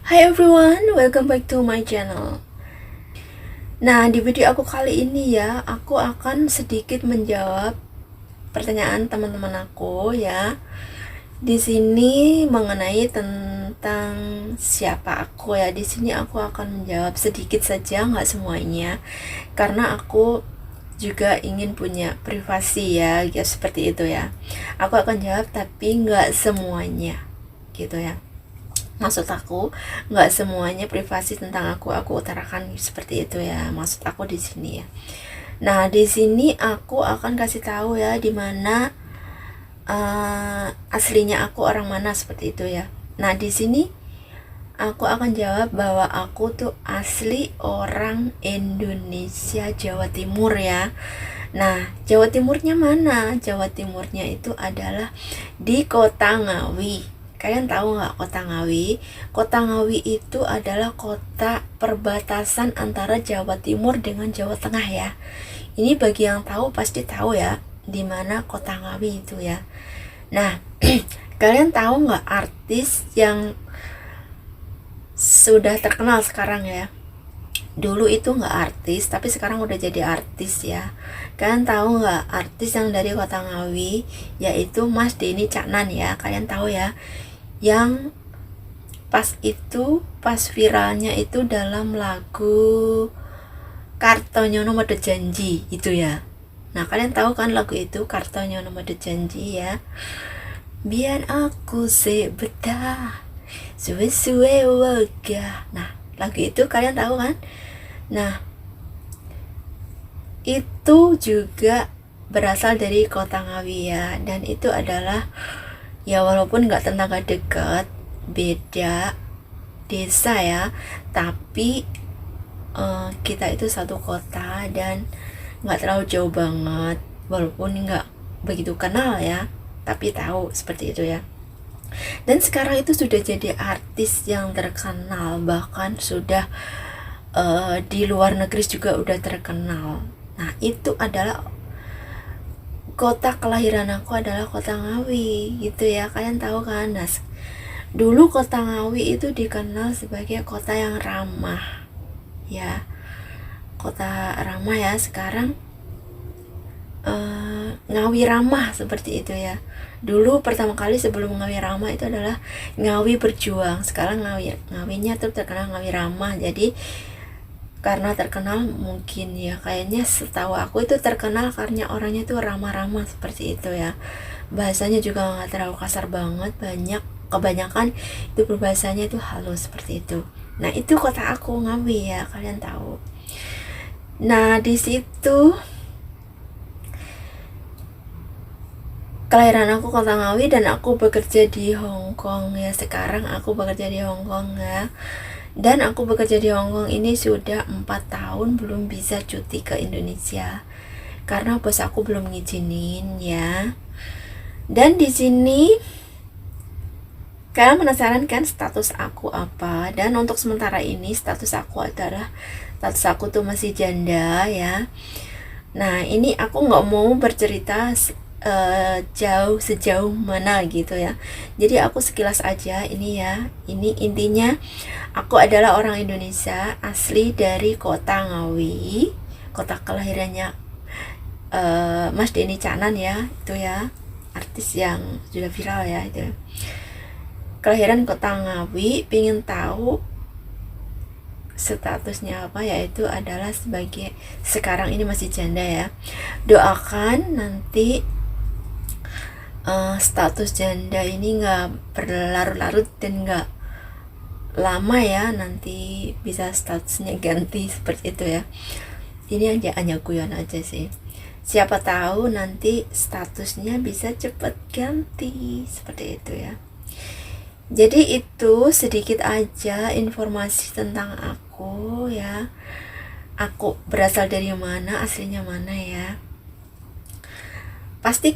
Hi everyone, welcome back to my channel. Nah, di video aku kali ini ya, aku akan sedikit menjawab pertanyaan teman-teman aku ya. Di sini mengenai tentang siapa aku ya. Di sini aku akan menjawab sedikit saja, nggak semuanya, karena aku juga ingin punya privasi ya, ya seperti itu ya. Aku akan jawab tapi nggak semuanya, gitu ya. Maksud aku nggak semuanya privasi tentang aku utarakan seperti itu ya, maksud aku di sini ya. Nah, di sini aku akan kasih tahu ya di mana aslinya aku orang mana seperti itu ya. Nah, di sini aku akan jawab bahwa aku tuh asli orang Indonesia, Jawa Timur ya. Nah, Jawa Timurnya mana? Jawa Timurnya itu adalah di Kota Ngawi. Kalian tahu nggak Kota Ngawi? Kota Ngawi itu adalah kota perbatasan antara Jawa Timur dengan Jawa Tengah ya. Ini bagi yang tahu pasti tahu ya, di mana Kota Ngawi itu ya. Nah, kalian tahu nggak artis yang sudah terkenal sekarang ya? Dulu itu nggak artis, tapi sekarang udah jadi artis ya. Kalian tahu nggak artis yang dari Kota Ngawi? Yaitu Mas Denny Caknan ya. Kalian tahu ya, yang pas viralnya itu dalam lagu Kartonyono Mode Janji itu ya. Nah, kalian tahu kan lagu itu Kartonyono Mode Janji ya. Biar aku sebetah suwe-suwe wegah. Nah, lagu itu kalian tahu kan? Nah, itu juga berasal dari Kota Ngawi ya, dan itu adalah ya walaupun nggak tetangga dekat, beda desa ya, tapi kita itu satu kota dan nggak terlalu jauh banget, walaupun nggak begitu kenal ya, tapi tahu seperti itu ya. Dan sekarang itu sudah jadi artis yang terkenal, bahkan sudah di luar negeri juga udah terkenal. Nah, itu adalah kota kelahiran aku adalah Kota Ngawi gitu ya, kalian tahu kan. Nah, dulu Kota Ngawi itu dikenal sebagai kota yang ramah ya, kota ramah ya. Sekarang Ngawi Ramah seperti itu ya. Dulu pertama kali sebelum Ngawi Ramah itu adalah Ngawi Berjuang. Sekarang Ngawinya tuh terkenal Ngawi Ramah. Jadi karena terkenal mungkin ya, kayaknya setahu aku itu terkenal karena orangnya tuh ramah-ramah seperti itu ya. Bahasanya juga nggak terlalu kasar banget, kebanyakan itu berbahasanya itu halus seperti itu. Nah, itu kota aku Ngawi ya, kalian tahu. Nah, di situ kelahiran aku Kota Ngawi dan aku bekerja di Hong Kong ya. Sekarang aku bekerja di Hong Kong ya. Dan aku bekerja di Hong Kong ini sudah 4 tahun belum bisa cuti ke Indonesia karena bos aku belum ngizinin ya. Dan di sini kalian penasaran kan status aku apa? Dan untuk sementara ini status aku tuh masih janda ya. Nah, ini aku nggak mau bercerita sejauh mana gitu ya. Jadi aku sekilas aja ini ya. Ini intinya aku adalah orang Indonesia asli dari Kota Ngawi, kota kelahirannya Mas Denny Caknan ya, itu ya, artis yang sudah viral ya itu. Kelahiran Kota Ngawi, pingin tahu statusnya apa, yaitu adalah sebagai sekarang ini masih janda ya. Doakan nanti status janda ini nggak berlarut-larut dan nggak lama ya, nanti bisa statusnya ganti seperti itu ya. Ini hanya guyon aja sih, siapa tahu nanti statusnya bisa cepet ganti seperti itu ya. Jadi itu sedikit aja informasi tentang aku ya, aku berasal dari mana, aslinya mana ya. Pasti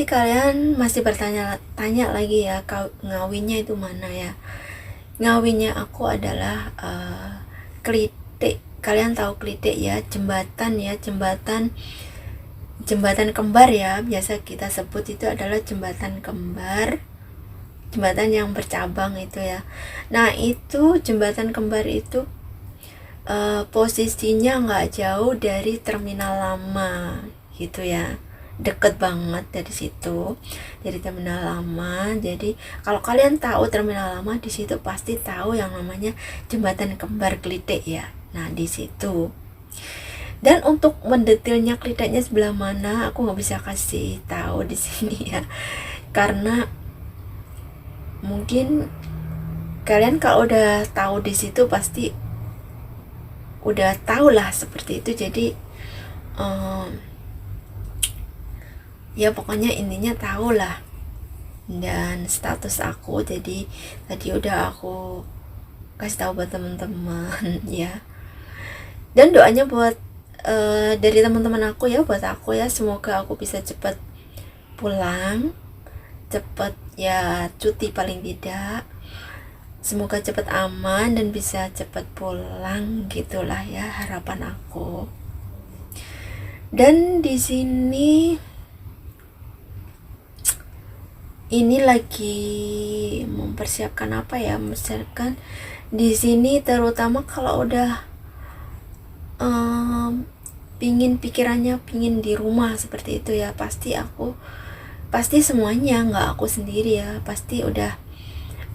kalian masih bertanya-tanya lagi ya, ngawinya itu mana ya. Ngawinya aku adalah Klitik. Kalian tahu Klitik ya, jembatan ya, jembatan kembar ya, biasa kita sebut itu adalah jembatan kembar jembatan yang bercabang itu ya. Nah itu jembatan kembar itu posisinya nggak jauh dari terminal lama gitu ya, deket banget dari situ, dari terminal lama. Jadi kalau kalian tahu terminal lama, di situ pasti tahu yang namanya jembatan kembar Klitek ya. Nah di situ. Dan untuk mendetailnya Kliteknya sebelah mana aku nggak bisa kasih tahu di sini ya, karena mungkin kalian kalau udah tahu di situ pasti udah tahu lah seperti itu. Jadi ya pokoknya intinya tahu lah. Dan status aku jadi tadi udah aku kasih tahu buat teman-teman ya. Dan doanya buat dari teman-teman aku ya, buat aku ya, semoga aku bisa cepat pulang, cepat ya cuti paling tidak, semoga cepat aman dan bisa cepat pulang, gitulah ya harapan aku. Dan di sini ini lagi mempersiapkan apa ya, mempersiapkan di sini terutama kalau udah pikirannya pingin di rumah seperti itu ya, pasti semuanya, nggak aku sendiri ya, pasti udah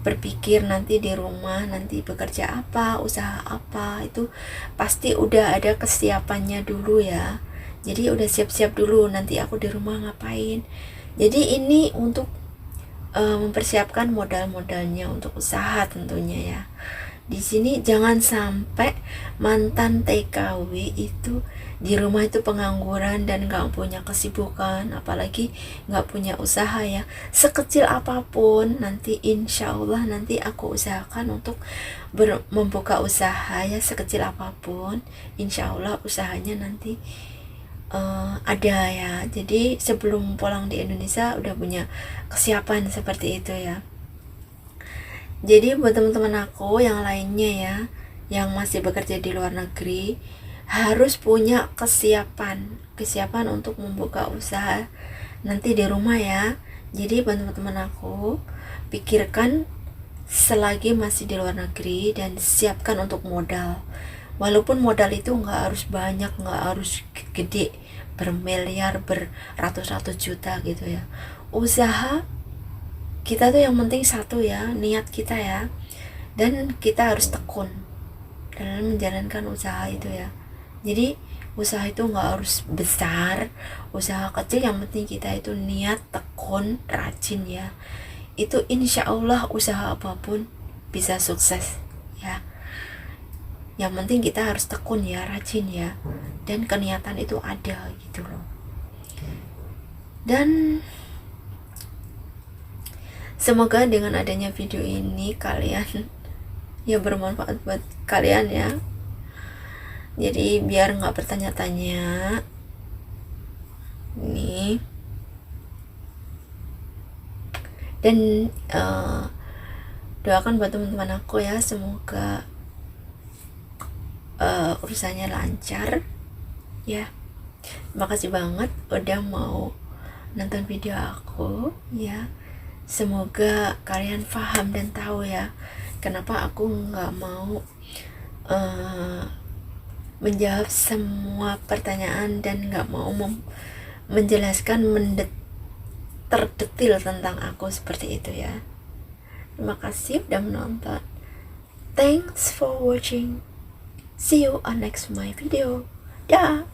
berpikir nanti di rumah nanti bekerja apa, usaha apa, itu pasti udah ada kesiapannya dulu ya. Jadi udah siap-siap dulu nanti aku di rumah ngapain. Jadi ini untuk mempersiapkan modal-modalnya untuk usaha tentunya ya. Di sini jangan sampai mantan TKW itu di rumah itu pengangguran dan nggak punya kesibukan, apalagi nggak punya usaha ya. Sekecil apapun nanti insya Allah nanti aku usahakan untuk membuka usaha ya, sekecil apapun insya Allah usahanya nanti ada ya. Jadi sebelum pulang di Indonesia udah punya kesiapan seperti itu ya. Jadi buat teman-teman aku yang lainnya ya, yang masih bekerja di luar negeri, harus punya kesiapan untuk membuka usaha nanti di rumah ya. Jadi buat teman-teman aku, pikirkan selagi masih di luar negeri dan siapkan untuk modal. Walaupun modal itu nggak harus banyak, nggak harus gede, bermiliar, beratus-ratus juta gitu ya. Usaha kita tuh yang penting satu ya, niat kita ya, dan kita harus tekun dalam menjalankan usaha itu ya. Jadi usaha itu nggak harus besar, usaha kecil, yang penting kita itu niat, tekun, rajin ya. Itu insya Allah usaha apapun bisa sukses ya. Yang penting kita harus tekun ya, rajin ya, dan keniatan itu ada gitu loh. Dan semoga dengan adanya video ini kalian ya bermanfaat buat kalian ya. Jadi biar nggak bertanya-tanya nih. Dan doakan buat teman-teman aku ya, semoga urusannya lancar ya. Makasih banget udah mau nonton video aku ya. Semoga kalian paham dan tahu ya kenapa aku nggak mau menjawab semua pertanyaan dan nggak mau menjelaskan terdetil tentang aku seperti itu ya. Terima kasih udah menonton. Thanks for watching. See you on next my video. Dah.